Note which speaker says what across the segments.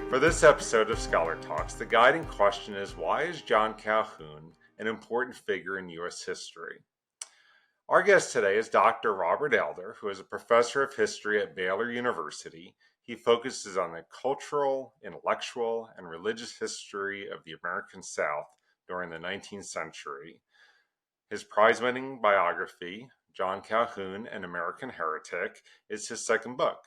Speaker 1: For this episode of Scholar Talks, the guiding question is, why is John Calhoun an important figure in U.S. history? Our guest today is Dr. Robert Elder, who is a professor of history at Baylor University. He focuses on the cultural, intellectual, and religious history of the American South during the 19th century. His prize-winning biography, John Calhoun, An American Heretic, is his second book.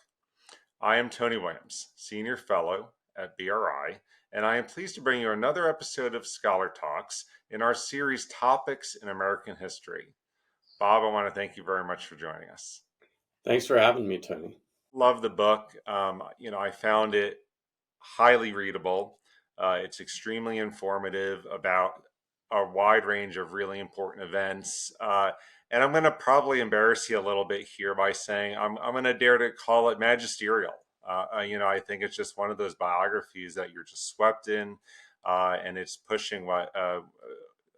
Speaker 1: I am Tony Williams, Senior Fellow at BRI, and I am pleased to bring you another episode of Scholar Talks in our series Topics in American History. Bob, I want to thank you very much for joining us.
Speaker 2: Thanks for having me, Tony.
Speaker 1: Love the book. I found it highly readable. It's extremely informative about a wide range of really important events. And I'm going to probably embarrass you a little bit here by saying I'm going to dare to call it magisterial. I think it's just one of those biographies that you're just swept in, and it's pushing a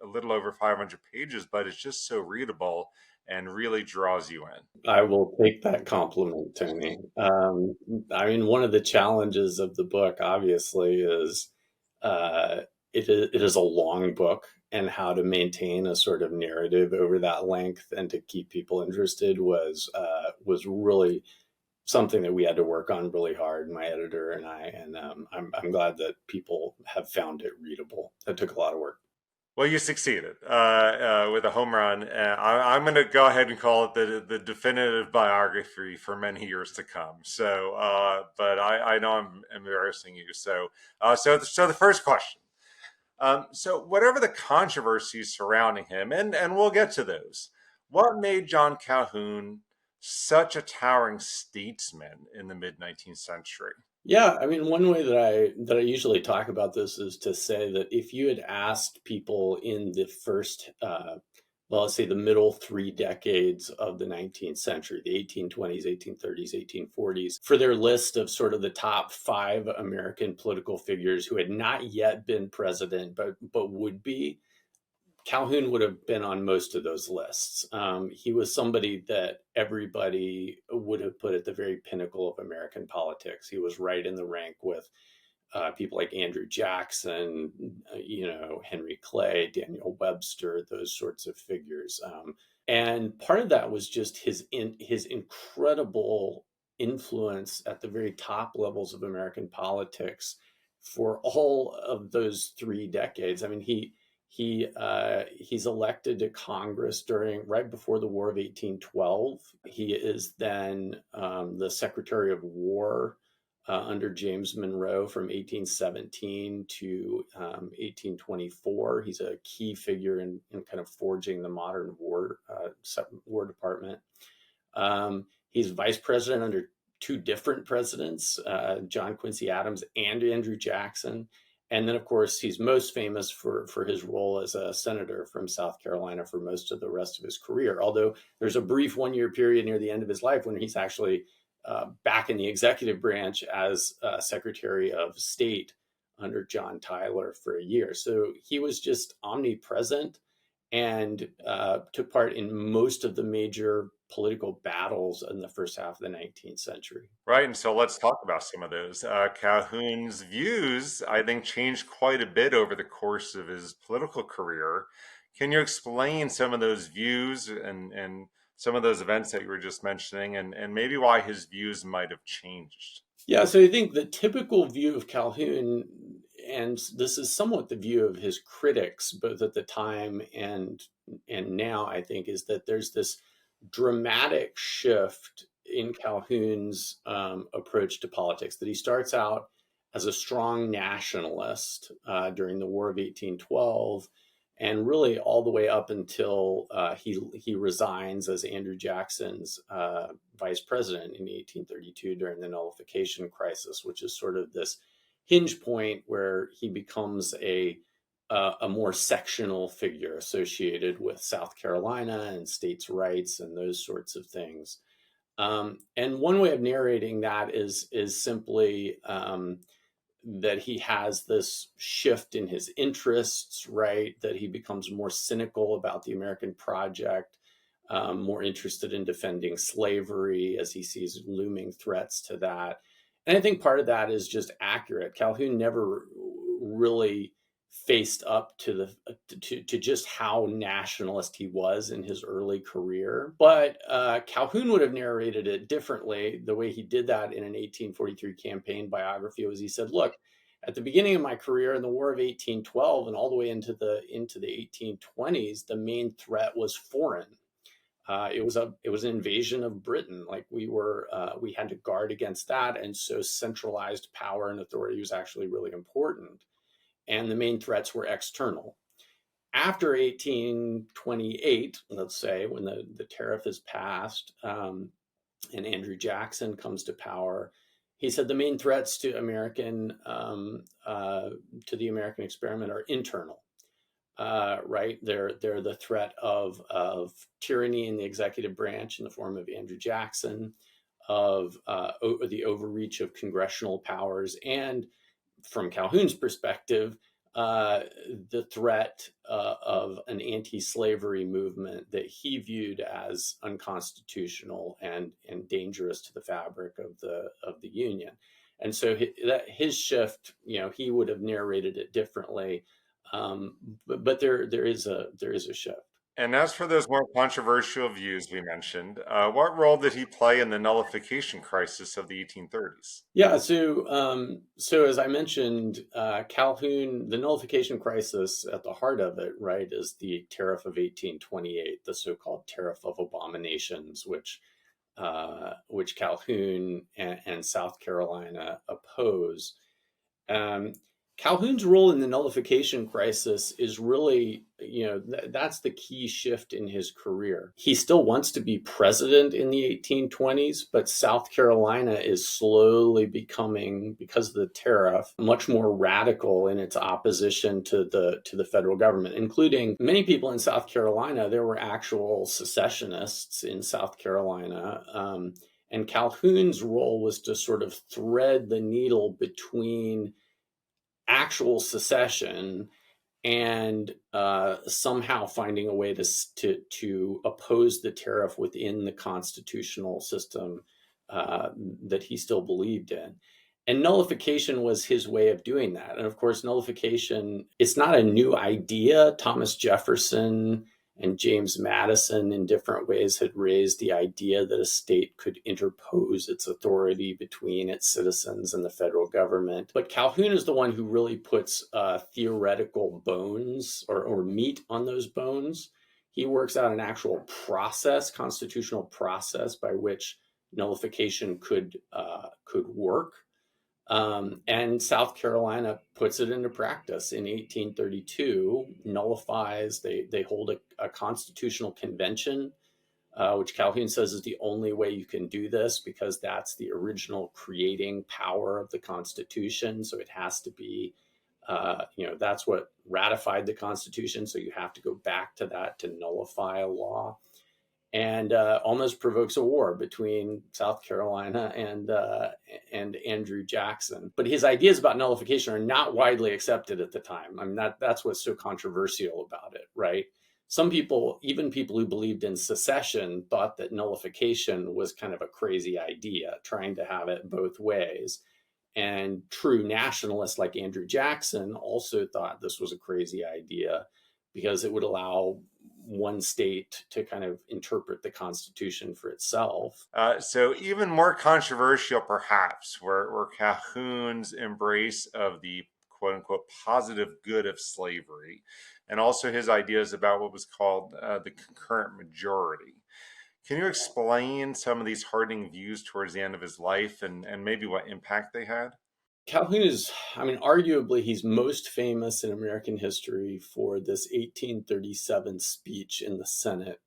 Speaker 1: little over 500 pages, but it's just so readable and really draws you in.
Speaker 2: I will take that compliment, Tony. One of the challenges of the book, obviously, is it is a long book, and how to maintain a sort of narrative over that length and to keep people interested was really something that we had to work on really hard, my editor and I. And I'm glad that people have found it readable. It took a lot of work.
Speaker 1: Well, you succeeded with a home run. I'm going to go ahead and call it the definitive biography for many years to come. So, but I know I'm embarrassing you. So the first question. So whatever the controversies surrounding him, and we'll get to those, what made John Calhoun such a towering statesman in the mid-19th century?
Speaker 2: Yeah, one way that I usually talk about this is to say that if you had asked people in the first, let's say the middle 3 decades of the 19th century, the 1820s, 1830s, 1840s, for their list of sort of the top 5 American political figures who had not yet been president, but would be, Calhoun would have been on most of those lists. He was somebody that everybody would have put at the very pinnacle of American politics. He was right in the rank with people like Andrew Jackson, Henry Clay, Daniel Webster, those sorts of figures. And part of that was just his incredible influence at the very top levels of American politics for all of those 3 decades. He's elected to Congress right before the War of 1812. He is then the Secretary of War under James Monroe from 1817 to 1824. He's a key figure in kind of forging the modern War Department. He's vice president under 2 different presidents, John Quincy Adams and Andrew Jackson. And then, of course, he's most famous for his role as a senator from South Carolina for most of the rest of his career. Although there's a brief 1-year period near the end of his life when he's actually back in the executive branch as Secretary of State under John Tyler for a year. So he was just omnipresent and took part in most of the major political battles in the first half of the 19th century.
Speaker 1: Right, and so let's talk about some of those. Calhoun's views, I think, changed quite a bit over the course of his political career. Can you explain some of those views and some of those events that you were just mentioning, and maybe why his views might have changed?
Speaker 2: Yeah, so I think the typical view of Calhoun, and this is somewhat the view of his critics, both at the time and now, I think, is that there's this dramatic shift in Calhoun's approach to politics, that he starts out as a strong nationalist during the War of 1812, and really all the way up until he resigns as Andrew Jackson's vice president in 1832 during the Nullification crisis, which is sort of this hinge point where he becomes a more sectional figure associated with South Carolina and states' rights and those sorts of things. And one way of narrating that is simply that he has this shift in his interests, right? That he becomes more cynical about the American project, more interested in defending slavery as he sees looming threats to that. And I think part of that is just accurate. Calhoun never really faced up to to just how nationalist he was in his early career. But Calhoun would have narrated it differently. The way he did that in an 1843 campaign biography was he said, "Look, at the beginning of my career in the War of 1812 and all the way into the 1820s, the main threat was foreign. It was an invasion of Britain. Like we had to guard against that, and so centralized power and authority was actually really important. And the main threats were external. After 1828, let's say, when the tariff is passed, and Andrew Jackson comes to power, he said the main threats to to the American experiment are internal. Right? They're the threat of tyranny in the executive branch in the form of Andrew Jackson, of the overreach of congressional powers, and from Calhoun's perspective, uh, the threat of an anti-slavery movement that he viewed as unconstitutional and dangerous to the fabric of the Union. And so his shift, he would have narrated it differently, but there is a shift.
Speaker 1: And as for those more controversial views we mentioned, what role did he play in the nullification crisis of the 1830s?
Speaker 2: Yeah, so as I mentioned, Calhoun, the nullification crisis at the heart of it, right, is the Tariff of 1828, the so-called Tariff of Abominations, which Calhoun and South Carolina oppose. Um, Calhoun's role in the nullification crisis is really, that's the key shift in his career. He still wants to be president in the 1820s, but South Carolina is slowly becoming, because of the tariff, much more radical in its opposition to the federal government, including many people in South Carolina. There were actual secessionists in South Carolina. And Calhoun's role was to sort of thread the needle between actual secession and somehow finding a way to oppose the tariff within the constitutional system that he still believed in. And nullification was his way of doing that. And of course, nullification, it's not a new idea. Thomas Jefferson and James Madison in different ways had raised the idea that a state could interpose its authority between its citizens and the federal government. But Calhoun is the one who really puts theoretical bones or meat on those bones. He works out an actual process, constitutional process, by which nullification could work. And South Carolina puts it into practice in 1832, nullifies, they hold a constitutional convention, which Calhoun says is the only way you can do this because that's the original creating power of the Constitution. So it has to be, that's what ratified the Constitution. So you have to go back to that to nullify a law. And almost provokes a war between South Carolina and Andrew Jackson. But his ideas about nullification are not widely accepted at the time. I mean, that's what's so controversial about it, right? Some people, even people who believed in secession, thought that nullification was kind of a crazy idea, trying to have it both ways. And true nationalists like Andrew Jackson also thought this was a crazy idea because it would allow one state to kind of interpret the Constitution for itself.
Speaker 1: So even more controversial, perhaps, were Calhoun's embrace of the quote unquote positive good of slavery, and also his ideas about what was called the concurrent majority. Can you explain some of these hardening views towards the end of his life and maybe what impact they had?
Speaker 2: Calhoun is, I mean, arguably, he's most famous in American history for this 1837 speech in the Senate,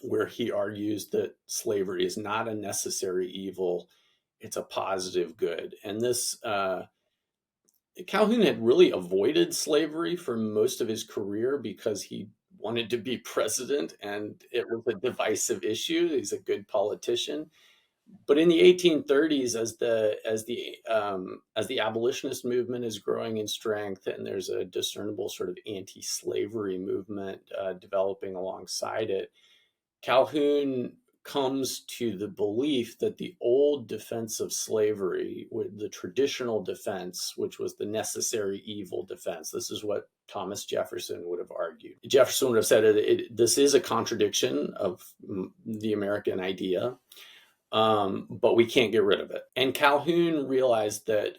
Speaker 2: where he argues that slavery is not a necessary evil, it's a positive good. And Calhoun had really avoided slavery for most of his career because he wanted to be president and it was a divisive issue. He's a good politician. But in the 1830s, as the abolitionist movement is growing in strength, and there's a discernible sort of anti-slavery movement developing alongside it, Calhoun comes to the belief that the old defense of slavery, the traditional defense, which was the necessary evil defense, this is what Thomas Jefferson would have argued. Jefferson would have said this is a contradiction of the American idea, but we can't get rid of it. And Calhoun realized that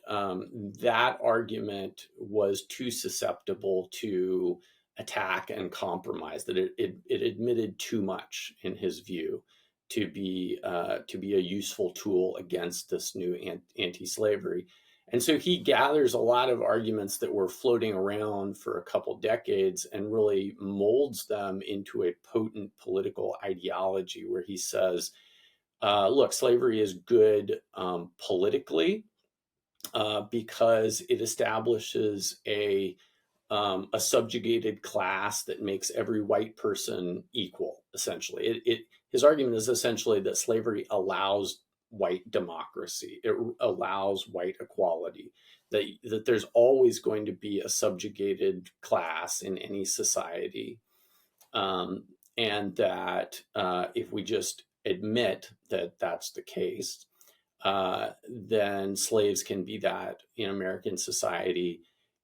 Speaker 2: that argument was too susceptible to attack and compromise, that it admitted too much, in his view, to be a useful tool against this new anti-slavery. And so he gathers a lot of arguments that were floating around for a couple decades and really molds them into a potent political ideology where he says, look, slavery is good politically because it establishes a subjugated class that makes every white person equal, essentially. His argument is essentially that slavery allows white democracy. It allows white equality, that there's always going to be a subjugated class in any society. And that if we just admit that that's the case, then slaves can be that in American society.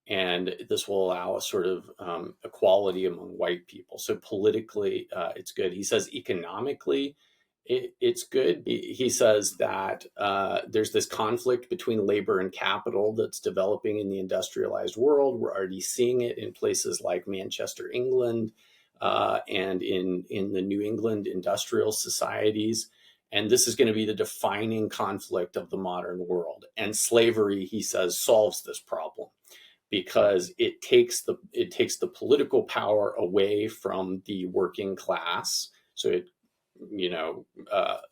Speaker 2: And this will allow a sort of equality among white people. So politically, it's good. He says economically, it's good. He says that there's this conflict between labor and capital that's developing in the industrialized world. We're already seeing it in places like Manchester, England, and in the New England industrial societies. And this is going to be the defining conflict of the modern world. And slavery, he says, solves this problem, because it takes the political power away from the working class. So it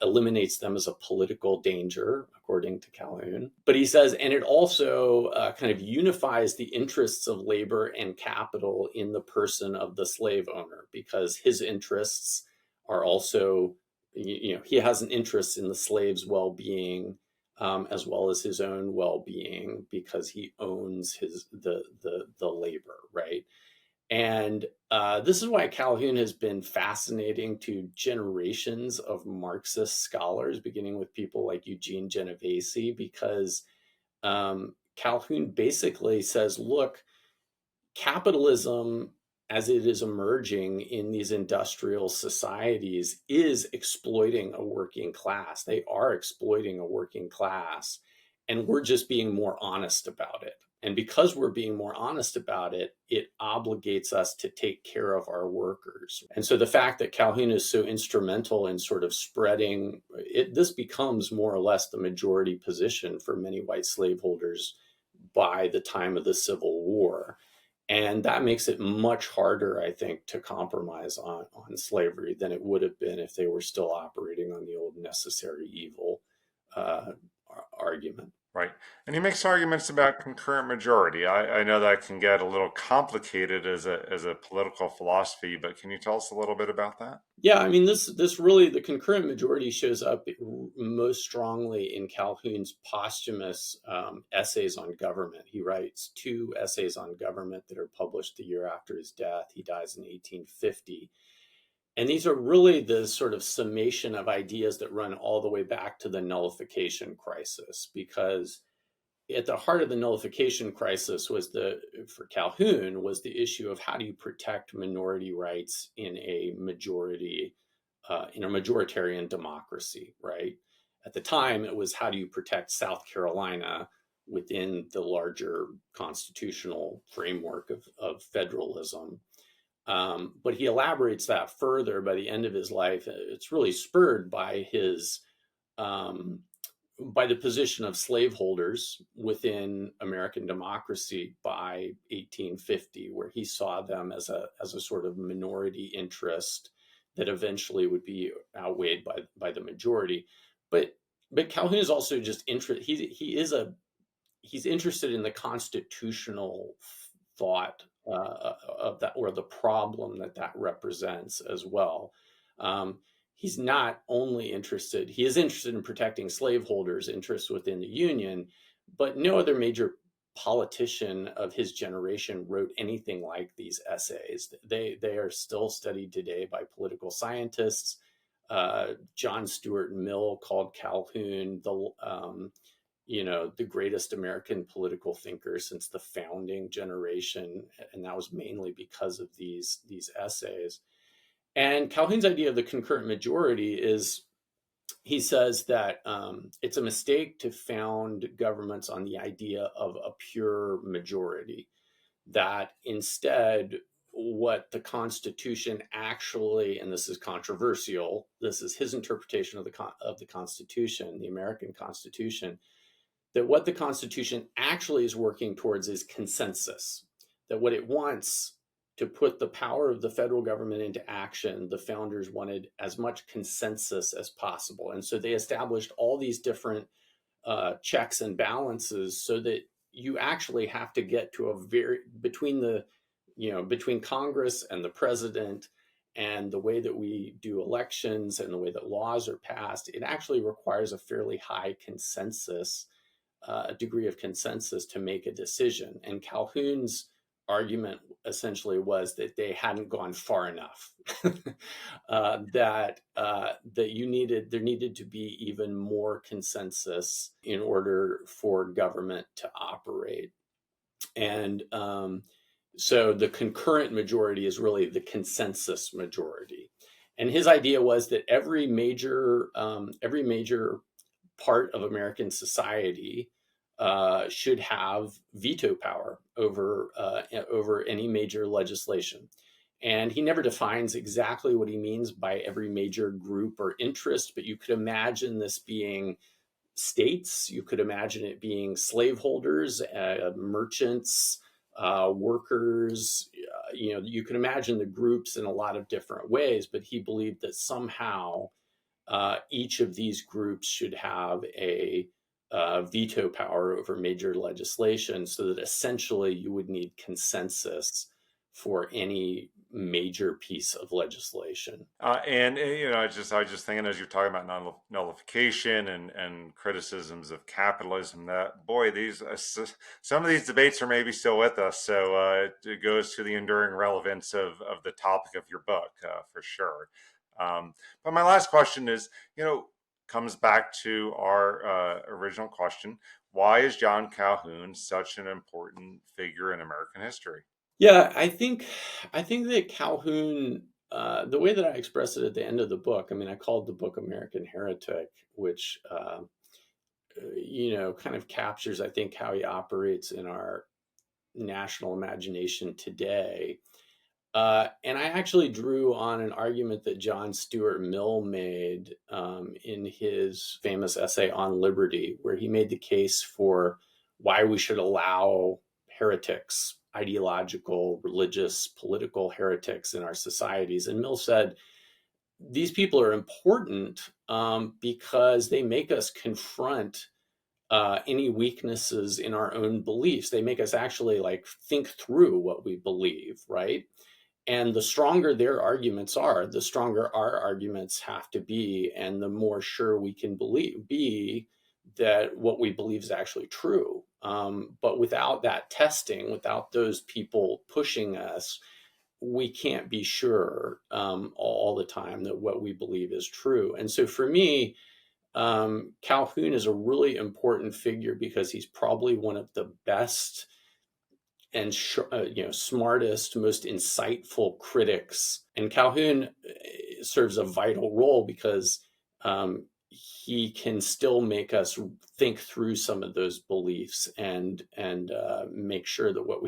Speaker 2: eliminates them as a political danger, according to Calhoun. But he says, and it also kind of unifies the interests of labor and capital in the person of the slave owner, because his interests are also, he has an interest in the slave's well-being, as well as his own well-being, because he owns the labor, right? And this is why Calhoun has been fascinating to generations of Marxist scholars, beginning with people like Eugene Genovese, because Calhoun basically says, look, capitalism as it is emerging in these industrial societies is exploiting a working class. They are exploiting a working class, and we're just being more honest about it. And because we're being more honest about it, it obligates us to take care of our workers. And so the fact that Calhoun is so instrumental in sort of spreading it, this becomes more or less the majority position for many white slaveholders by the time of the Civil War. And that makes it much harder, I think, to compromise on slavery than it would have been if they were still operating on the old necessary evil argument.
Speaker 1: Right. And he makes arguments about concurrent majority. I know that can get a little complicated as a political philosophy, but can you tell us a little bit about that?
Speaker 2: Yeah, I mean, this really, the concurrent majority shows up most strongly in Calhoun's posthumous essays on government. He writes 2 essays on government that are published the year after his death. He dies in 1850. And these are really the sort of summation of ideas that run all the way back to the Nullification crisis, because at the heart of the Nullification crisis for Calhoun, was the issue of how do you protect minority rights in a majoritarian democracy, right? At the time, it was how do you protect South Carolina within the larger constitutional framework of federalism. But he elaborates that further by the end of his life. It's really spurred by by the position of slaveholders within American democracy by 1850, where he saw them as a sort of minority interest that eventually would be outweighed by the majority. But Calhoun is also just he's interested in the constitutional thought of that, or the problem that represents as well. He's not only interested, he is interested in protecting slaveholders' interests within the Union, but no other major politician of his generation wrote anything like these essays. They are still studied today by political scientists. John Stuart Mill called Calhoun the greatest American political thinker since the founding generation, and that was mainly because of these essays. And Calhoun's idea of the concurrent majority is, he says that it's a mistake to found governments on the idea of a pure majority, that instead what the Constitution actually, and this is controversial, this is his interpretation of the Constitution, the American Constitution, that what the Constitution actually is working towards is consensus, that what it wants to put the power of the federal government into action, the founders wanted as much consensus as possible. And so they established all these different checks and balances so that you actually have to get to between Congress and the president and the way that we do elections and the way that laws are passed, it actually requires a fairly high consensus, a degree of consensus to make a decision. And Calhoun's argument essentially was that they hadn't gone far enough, that there needed to be even more consensus in order for government to operate. And so the concurrent majority is really the consensus majority. And his idea was that every major part of American society should have veto power over any major legislation. And he never defines exactly what he means by every major group or interest, but you could imagine this being states. You could imagine it being slaveholders, merchants, workers. You could imagine the groups in a lot of different ways, but he believed that somehow each of these groups should have a veto power over major legislation, so that essentially you would need consensus for any major piece of legislation.
Speaker 1: I was just thinking, as you're talking about nullification and criticisms of capitalism, that boy, some of these debates are maybe still with us. So it goes to the enduring relevance of the topic of your book, for sure. But my last question is, comes back to our original question: why is John Calhoun such an important figure in American history?
Speaker 2: Yeah, I think that Calhoun, the way that I expressed it at the end of the book, I mean, I called the book American Heretic, which kind of captures, I think, how he operates in our national imagination today. And I actually drew on an argument that John Stuart Mill made in his famous essay on liberty, where he made the case for why we should allow heretics, ideological, religious, political heretics in our societies. And Mill said, these people are important because they make us confront any weaknesses in our own beliefs. They make us actually think through what we believe, right? And the stronger their arguments are, the stronger our arguments have to be, and the more sure we can be that what we believe is actually true. But without that testing, without those people pushing us, we can't be sure all the time that what we believe is true. And so for me, Calhoun is a really important figure because he's probably one of the best and smartest, most insightful critics. And Calhoun serves a vital role because he can still make us think through some of those beliefs and make sure that what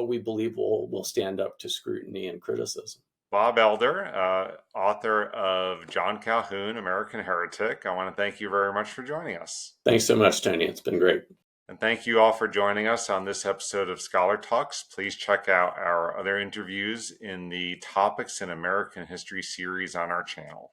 Speaker 2: we believe will stand up to scrutiny and criticism.
Speaker 1: Bob Elder, author of John Calhoun, American Heretic. I want to thank you very much for joining us.
Speaker 2: Thanks so much, Tony. It's been great.
Speaker 1: And thank you all for joining us on this episode of Scholar Talks. Please check out our other interviews in the Topics in American History series on our channel.